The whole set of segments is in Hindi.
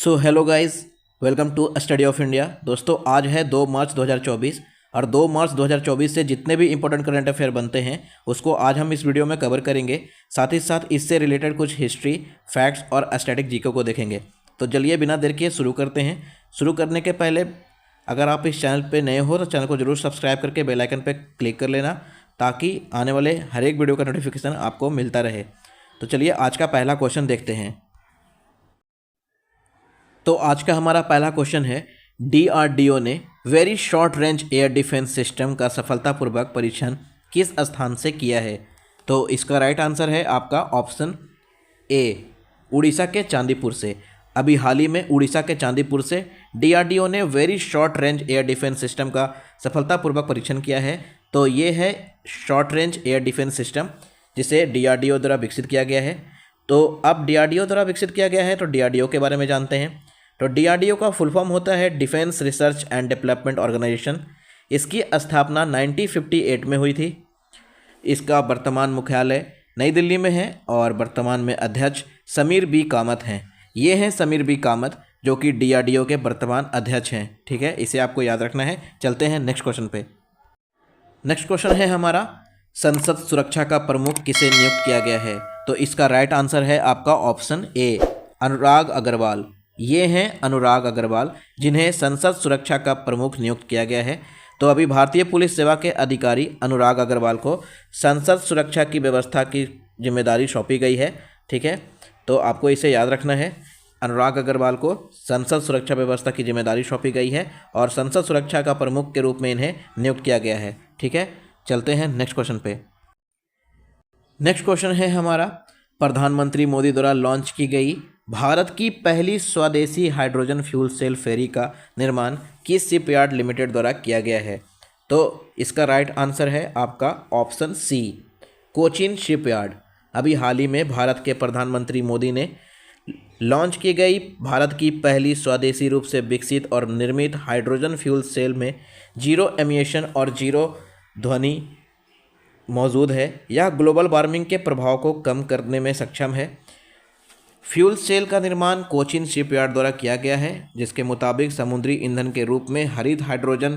So hello guys, welcome to study of India. दोस्तों, आज है 2 मार्च 2024 और 2 मार्च 2024 से जितने भी इंपॉर्टेंट करंट अफेयर बनते हैं उसको आज हम इस वीडियो में कवर करेंगे। साथ ही साथ इससे रिलेटेड कुछ हिस्ट्री, फैक्ट्स और स्टैटिक जीके को देखेंगे। तो चलिए बिना देर किए शुरू करते हैं। शुरू करने के पहले अगर आप इस चैनल पर नए हो तो चैनल को जरूर सब्सक्राइब करके बेल आइकन पर क्लिक कर लेना, ताकि आने वाले हर एक वीडियो का नोटिफिकेशन आपको मिलता रहे। तो चलिए आज का पहला क्वेश्चन देखते हैं। तो आज का हमारा पहला क्वेश्चन है, DRDO ने very short range air defence system का सफलतापूर्वक परीक्षण किस स्थान से किया है? तो इसका राइट आंसर है आपका ऑप्शन ए, उड़ीसा के चांदीपुर से। अभी हाल ही में उड़ीसा के चांदीपुर से DRDO ने very short range air defence system का सफलतापूर्वक परीक्षण किया है। तो ये है short range air defence system जिसे DRDO द्वारा विकसित किया गया है। तो अब DRDO द्वारा विकसित किया गया है तो DRDO के बारे में जानते हैं। तो DRDO का फुल फॉर्म होता है defence research and development organisation. इसकी स्थापना 1958 में हुई थी। इसका वर्तमान मुख्यालय नई दिल्ली में है और वर्तमान में अध्यक्ष समीर बी कामत हैं। ये हैं समीर बी कामत जो कि DRDO के वर्तमान अध्यक्ष हैं। ठीक है, इसे आपको याद रखना है। चलते हैं नेक्स्ट क्वेश्चन पे। नेक्स्ट क्वेश्चन है हमारा, संसद सुरक्षा का प्रमुख किसे नियुक्त किया गया है? तो इसका राइट आंसर है आपका ऑप्शन ए, अनुराग अग्रवाल। ये हैं अनुराग अग्रवाल जिन्हें संसद सुरक्षा का प्रमुख नियुक्त किया गया है। तो अभी भारतीय पुलिस सेवा के अधिकारी अनुराग अग्रवाल को संसद सुरक्षा की व्यवस्था की जिम्मेदारी सौंपी गई है। ठीक है, तो आपको इसे याद रखना है। अनुराग अग्रवाल को संसद सुरक्षा व्यवस्था की जिम्मेदारी सौंपी गई है और संसद सुरक्षा का प्रमुख के रूप में इन्हें नियुक्त किया गया है। ठीक है, चलते हैं नेक्स्ट क्वेश्चन पे। नेक्स्ट क्वेश्चन है हमारा, प्रधानमंत्री मोदी द्वारा लॉन्च की गई भारत की पहली स्वदेशी हाइड्रोजन फ्यूल सेल फेरी का निर्माण किस शिपयार्ड लिमिटेड द्वारा किया गया है? तो इसका राइट आंसर है आपका ऑप्शन सी, कोचिन शिपयार्ड। अभी हाल ही में भारत के प्रधानमंत्री मोदी ने लॉन्च की गई भारत की पहली स्वदेशी रूप से विकसित और निर्मित हाइड्रोजन फ्यूल सेल में जीरो एमिशन और जीरो ध्वनि मौजूद है। यह ग्लोबल वार्मिंग के प्रभाव को कम करने में सक्षम है। फ्यूल सेल का निर्माण कोचिन शिपयार्ड द्वारा किया गया है, जिसके मुताबिक समुद्री ईंधन के रूप में हरित हाइड्रोजन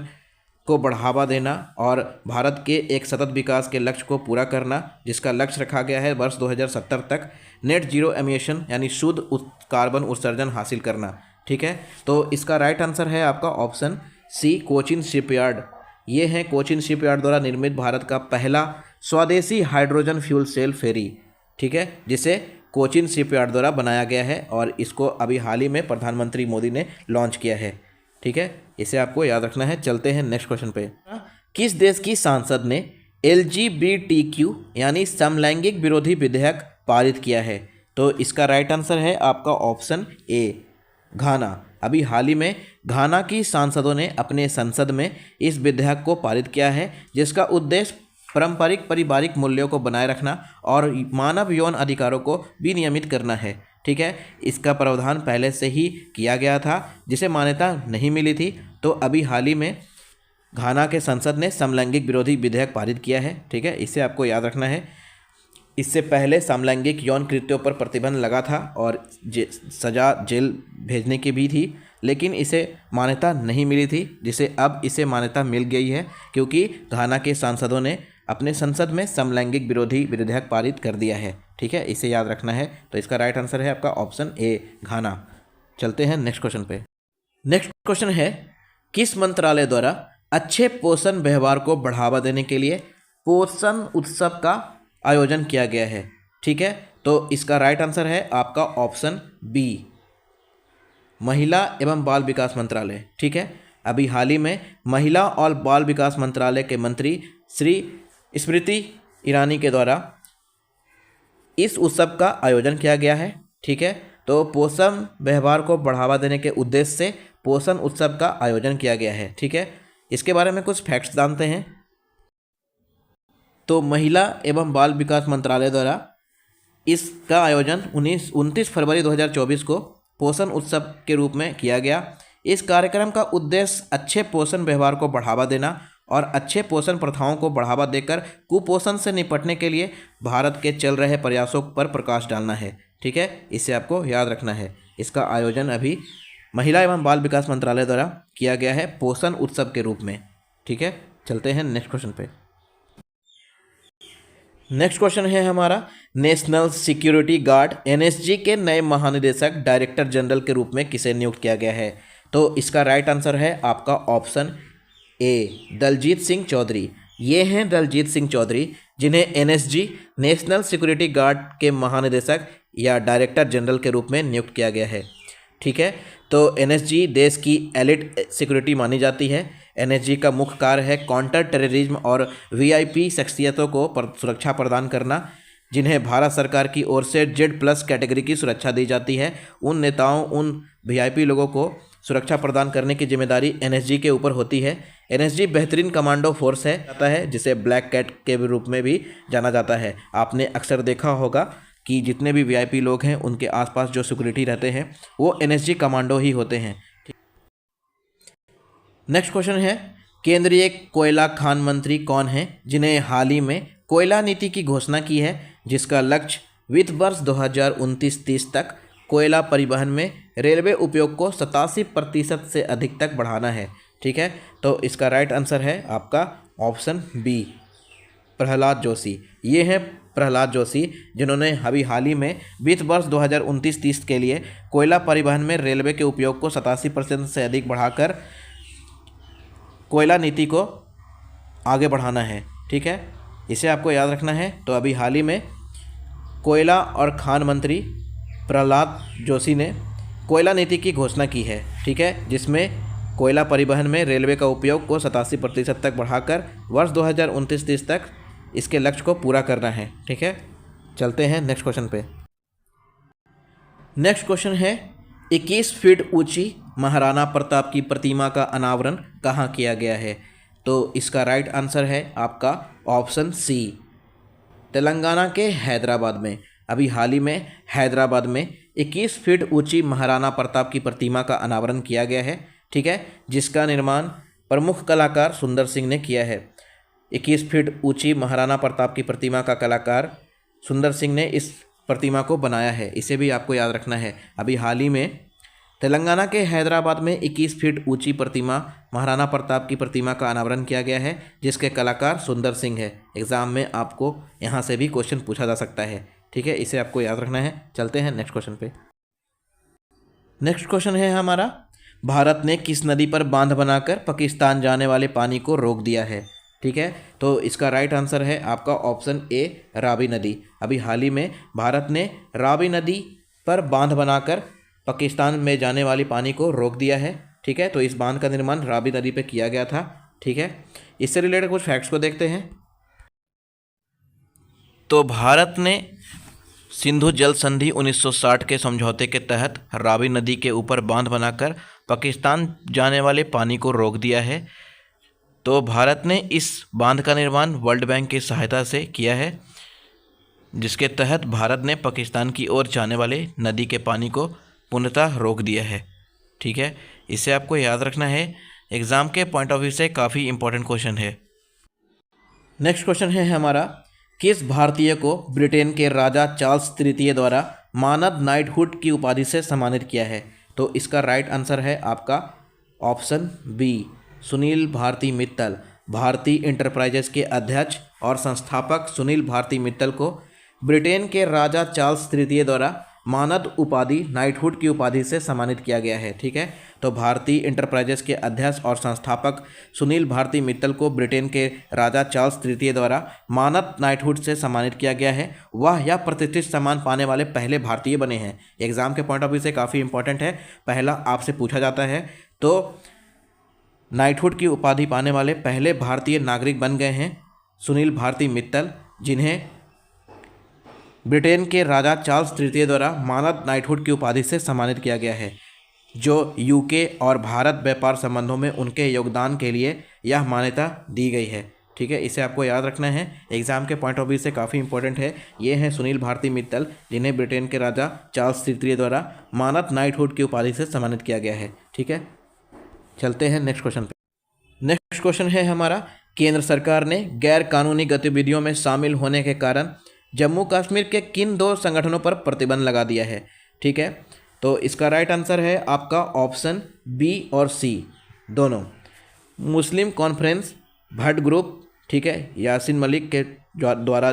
को बढ़ावा देना और भारत के एक सतत विकास के लक्ष्य को पूरा करना, जिसका लक्ष्य रखा गया है वर्ष 2070 तक नेट जीरो एमिशन यानी शुद्ध कार्बन उत्सर्जन हासिल करना। ठीक है, तो इसका राइट आंसर है आपका ऑप्शन सी, कोचिन शिपयार्ड। ये है कोचिन शिपयार्ड द्वारा निर्मित भारत का पहला स्वदेशी हाइड्रोजन फ्यूल सेल फेरी। ठीक है, जिसे कोचिन शिपयार्ड द्वारा बनाया गया है और इसको अभी हाल ही में प्रधानमंत्री मोदी ने लॉन्च किया है। ठीक है, इसे आपको याद रखना है। चलते हैं नेक्स्ट क्वेश्चन पे। किस देश की सांसद ने LGBTQ यानी समलैंगिक विरोधी विधेयक पारित किया है? तो इसका राइट आंसर है आपका ऑप्शन ए, घाना। अभी हाल ही में घाना की सांसदों ने अपने संसद में इस विधेयक को पारित किया है, जिसका उद्देश्य पारंपरिक पारिवारिक मूल्यों को बनाए रखना और मानव यौन अधिकारों को विनियमित करना है। ठीक है, इसका प्रावधान पहले से ही किया गया था जिसे मान्यता नहीं मिली थी। तो अभी हाल ही में घाना के संसद ने समलैंगिक विरोधी विधेयक पारित किया है। ठीक है, इसे आपको याद रखना है। इससे पहले समलैंगिक यौन कृत्यों पर प्रतिबंध लगा था और सजा जेल भेजने की भी थी, लेकिन इसे मान्यता नहीं मिली थी, जिसे अब इसे मान्यता मिल गई है क्योंकि घाना के सांसदों ने अपने संसद में समलैंगिक विरोधी विधेयक पारित कर दिया है। ठीक है, इसे याद रखना है। तो इसका राइट आंसर है आपका ऑप्शन ए, घाना। चलते हैं नेक्स्ट क्वेश्चन पे। नेक्स्ट क्वेश्चन है, किस मंत्रालय द्वारा अच्छे पोषण व्यवहार को बढ़ावा देने के लिए पोषण उत्सव का आयोजन किया गया है? ठीक है, तो इसका राइट आंसर है आपका ऑप्शन बी, महिला एवं बाल विकास मंत्रालय। ठीक है, अभी हाल ही में महिला और बाल विकास मंत्रालय के मंत्री श्री स्मृति ईरानी के द्वारा इस उत्सव का आयोजन किया गया है। ठीक है, तो पोषण व्यवहार को बढ़ावा देने के उद्देश्य से पोषण उत्सव का आयोजन किया गया है। ठीक है, इसके बारे में कुछ फैक्ट्स जानते हैं। तो महिला एवं बाल विकास मंत्रालय द्वारा इसका आयोजन 29 फरवरी 2024 को पोषण उत्सव के रूप में किया गया। इस कार्यक्रम का उद्देश्य अच्छे पोषण व्यवहार को बढ़ावा देना और अच्छे पोषण प्रथाओं को बढ़ावा देकर कुपोषण से निपटने के लिए भारत के चल रहे प्रयासों पर प्रकाश डालना है। ठीक है, इसे आपको याद रखना है। इसका आयोजन अभी महिला एवं बाल विकास मंत्रालय द्वारा किया गया है पोषण उत्सव के रूप में। ठीक है, चलते हैं नेक्स्ट क्वेश्चन पे। नेक्स्ट क्वेश्चन है हमारा, नेशनल सिक्योरिटी गार्ड एनएसजी के नए महानिदेशक डायरेक्टर जनरल के रूप में किसे नियुक्त किया गया है? तो इसका राइट आंसर है आपका ऑप्शन ए, दलजीत सिंह चौधरी। ये हैं दलजीत सिंह चौधरी, जिन्हें एनएसजी नेशनल सिक्योरिटी गार्ड के महानिदेशक या डायरेक्टर जनरल के रूप में नियुक्त किया गया है। ठीक है, तो एनएसजी देश की एलिट सिक्योरिटी मानी जाती है। एनएसजी का मुख्य कार्य है काउंटर टेररिज्म और वीआईपी शख्सियतों को सुरक्षा प्रदान करना, जिन्हें भारत सरकार की ओर से Z+ कैटेगरी की सुरक्षा दी जाती है। उन नेताओं, उन वीआईपी लोगों को सुरक्षा प्रदान करने की जिम्मेदारी एनएसजी के ऊपर होती है। एनएसजी बेहतरीन कमांडो फोर्स है जिसे ब्लैक कैट के रूप में भी जाना जाता है। आपने अक्सर देखा होगा कि जितने भी वीआईपी लोग हैं उनके आसपास जो सिक्योरिटी रहते हैं वो एनएसजी कमांडो ही होते हैं। नेक्स्ट क्वेश्चन है, केंद्रीय कोयला खान मंत्री कौन हैं जिन्हें हाल ही में कोयला नीति की घोषणा की है, जिसका लक्ष्य वित्त वर्ष 2029-30 तक कोयला परिवहन में रेलवे उपयोग को 87% से अधिक तक बढ़ाना है। ठीक है, तो इसका राइट आंसर है आपका ऑप्शन बी, प्रहलाद जोशी। ये हैं प्रहलाद जोशी, जिन्होंने अभी हाल ही में वित्त वर्ष 2029-30 के लिए कोयला परिवहन में रेलवे के उपयोग को 87% से अधिक बढ़ाकर कोयला नीति को आगे बढ़ाना है। ठीक है, इसे आपको याद रखना है। तो अभी हाल ही में कोयला और खान मंत्री प्रहलाद जोशी ने कोयला नीति की घोषणा की है। ठीक है, जिसमें कोयला परिवहन में रेलवे का उपयोग को 87% तक बढ़ाकर वर्ष 2029-30 तक इसके लक्ष्य को पूरा करना है। ठीक है, चलते हैं नेक्स्ट क्वेश्चन पे। नेक्स्ट क्वेश्चन है, 21 फीट ऊंची महाराणा प्रताप की प्रतिमा का अनावरण कहाँ किया गया है? तो इसका राइट आंसर है आपका ऑप्शन सी, तेलंगाना के हैदराबाद में। अभी हाल ही में हैदराबाद में 21 फीट ऊंची महाराणा प्रताप की प्रतिमा का अनावरण किया गया है। ठीक है, जिसका निर्माण प्रमुख कलाकार सुंदर सिंह ने किया है। 21 फीट ऊंची महाराणा प्रताप की प्रतिमा का कलाकार सुंदर सिंह ने इस प्रतिमा को बनाया है। इसे भी आपको याद रखना है। अभी हाल ही में तेलंगाना के हैदराबाद में 21 फीट ऊंची प्रतिमा महाराणा प्रताप की प्रतिमा का अनावरण किया गया है, जिसके कलाकार सुंदर सिंह है। एग्जाम में आपको यहाँ से भी क्वेश्चन पूछा जा सकता है। ठीक है, इसे आपको याद रखना है। चलते हैं नेक्स्ट क्वेश्चन पे। नेक्स्ट क्वेश्चन है हमारा, भारत ने किस नदी पर बांध बनाकर पाकिस्तान जाने वाले पानी को रोक दिया है? ठीक है, तो इसका राइट आंसर है आपका ऑप्शन ए, रावी नदी। अभी हाल ही में भारत ने रावी नदी पर बांध बनाकर पाकिस्तान में जाने वाली पानी को रोक दिया है। ठीक है, तो इस बांध का निर्माण रावी नदी पे किया गया था। ठीक है, इससे रिलेटेड कुछ फैक्ट्स को देखते हैं। तो भारत ने सिंधु जल संधि 1960 के समझौते के तहत रावी नदी के ऊपर बांध बनाकर पाकिस्तान जाने वाले पानी को रोक दिया है। तो भारत ने इस बांध का निर्माण वर्ल्ड बैंक की सहायता से किया है, जिसके तहत भारत ने पाकिस्तान की ओर जाने वाले नदी के पानी को पूर्णतः रोक दिया है। ठीक है, इसे आपको याद रखना है। एग्ज़ाम के पॉइंट ऑफ व्यू से काफ़ी इंपॉर्टेंट क्वेश्चन है। नेक्स्ट क्वेश्चन है हमारा, किस भारतीय को ब्रिटेन के राजा चार्ल्स तृतीय द्वारा मानद नाइटहुड की उपाधि से सम्मानित किया है? तो इसका राइट आंसर है आपका option B, Sunil Bharti Mittal. Bharti enterprises के अध्यक्ष और संस्थापक सुनील भारती मित्तल को ब्रिटेन के राजा चार्ल्स तृतीय द्वारा मानद उपाधि नाइटहुड की उपाधि से सम्मानित किया गया है। ठीक है, तो भारती इंटरप्राइजेस के अध्यक्ष और संस्थापक सुनील भारती मित्तल को ब्रिटेन के राजा चार्ल्स तृतीय द्वारा मानद नाइटहुड से सम्मानित किया गया है। वह यह प्रतिष्ठित सम्मान पाने वाले पहले भारतीय बने हैं। एग्जाम के पॉइंट ऑफ व्यू से काफ़ी इंपॉर्टेंट है। पहला आपसे पूछा जाता है, तो नाइटहुड की उपाधि पाने वाले पहले भारतीय नागरिक बन गए हैं सुनील भारती मित्तल, जिन्हें ब्रिटेन के राजा चार्ल्स तृतीय द्वारा मानद नाइटहुड की उपाधि से सम्मानित किया गया है, जो यूके और भारत व्यापार संबंधों में उनके योगदान के लिए यह मान्यता दी गई है। ठीक है, इसे आपको याद रखना है। एग्जाम के पॉइंट ऑफ व्यू से काफ़ी इंपॉर्टेंट है। ये हैं सुनील भारती मित्तल, जिन्हें ब्रिटेन के राजा चार्ल्स तृतीय द्वारा मानद नाइटहुड की उपाधि से सम्मानित किया गया है। ठीक है, चलते हैं नेक्स्ट क्वेश्चन पे। नेक्स्ट क्वेश्चन है हमारा, केंद्र सरकार ने गैर कानूनी गतिविधियों में शामिल होने के कारण जम्मू कश्मीर के किन 2 संगठनों पर प्रतिबंध लगा दिया है? ठीक है, तो इसका राइट आंसर है आपका ऑप्शन बी और सी दोनों। मुस्लिम कॉन्फ्रेंस भट्ट ग्रुप, ठीक है, यासीन मलिक के द्वारा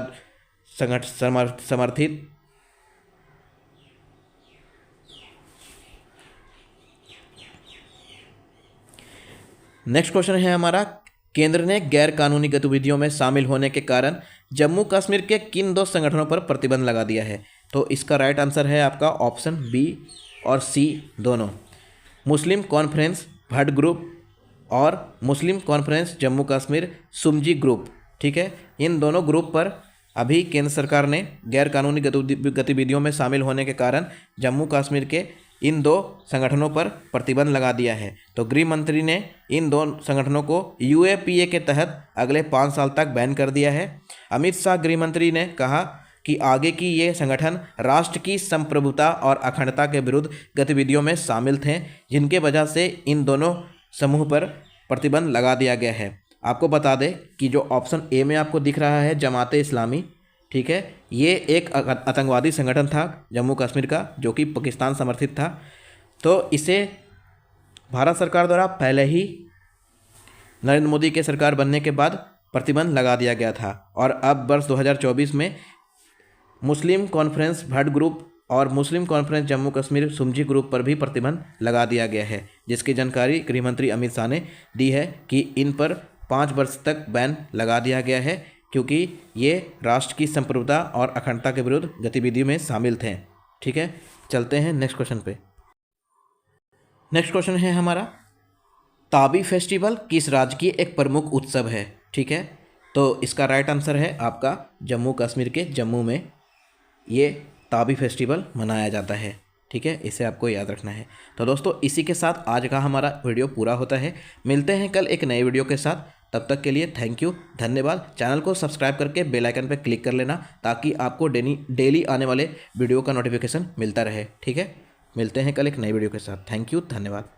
समर्थित। नेक्स्ट क्वेश्चन है हमारा, केंद्र ने गैर कानूनी गतिविधियों में शामिल होने के कारण जम्मू कश्मीर के किन 2 संगठनों पर प्रतिबंध लगा दिया है? तो इसका राइट आंसर है आपका ऑप्शन बी और सी दोनों। मुस्लिम कॉन्फ्रेंस भट्ट ग्रुप और मुस्लिम कॉन्फ्रेंस जम्मू कश्मीर सुमजी ग्रुप, ठीक है, इन दोनों ग्रुप पर अभी केंद्र सरकार ने गैर कानूनी गतिविधियों में शामिल होने के कारण जम्मू कश्मीर के इन 2 संगठनों पर प्रतिबंध लगा दिया है। तो गृह मंत्री ने इन 2 संगठनों को यूएपीए के तहत अगले 5 साल तक बैन कर दिया है। अमित शाह गृह मंत्री ने कहा कि आगे की ये संगठन राष्ट्र की संप्रभुता और अखंडता के विरुद्ध गतिविधियों में शामिल थे, जिनके वजह से इन दोनों समूह पर प्रतिबंध लगा दिया गया है। आपको बता दें कि जो ऑप्शन ए में आपको दिख रहा है जमाते इस्लामी, ठीक है, ये एक आतंकवादी संगठन था जम्मू कश्मीर का, जो कि पाकिस्तान समर्थित था। तो इसे भारत सरकार द्वारा पहले ही नरेंद्र मोदी के सरकार बनने के बाद प्रतिबंध लगा दिया गया था, और अब वर्ष 2024 में मुस्लिम कॉन्फ्रेंस भट्ट ग्रुप और मुस्लिम कॉन्फ्रेंस जम्मू कश्मीर सुमजी ग्रुप पर भी प्रतिबंध लगा दिया गया है, जिसकी जानकारी गृह मंत्री अमित शाह ने दी है कि इन पर 5 वर्ष तक बैन लगा दिया गया है, क्योंकि ये राष्ट्र की संप्रभुता और अखंडता के विरुद्ध गतिविधियों में शामिल थे। ठीक है, चलते हैं नेक्स्ट क्वेश्चन पे। नेक्स्ट क्वेश्चन है हमारा, ताबी फेस्टिवल किस राज्य की एक प्रमुख उत्सव है? ठीक है, तो इसका राइट आंसर है आपका जम्मू कश्मीर के जम्मू में ये ताबी फेस्टिवल मनाया जाता है। ठीक है, इसे आपको याद रखना है। तो दोस्तों, इसी के साथ आज का हमारा वीडियो पूरा होता है। मिलते हैं कल एक नए वीडियो के साथ। तब तक के लिए थैंक यू, धन्यवाद। चैनल को सब्सक्राइब करके बेल आइकन पर क्लिक कर लेना, ताकि आपको डेली आने वाले वीडियो का नोटिफिकेशन मिलता रहे। ठीक है, मिलते हैं कल एक नए वीडियो के साथ। थैंक यू, धन्यवाद।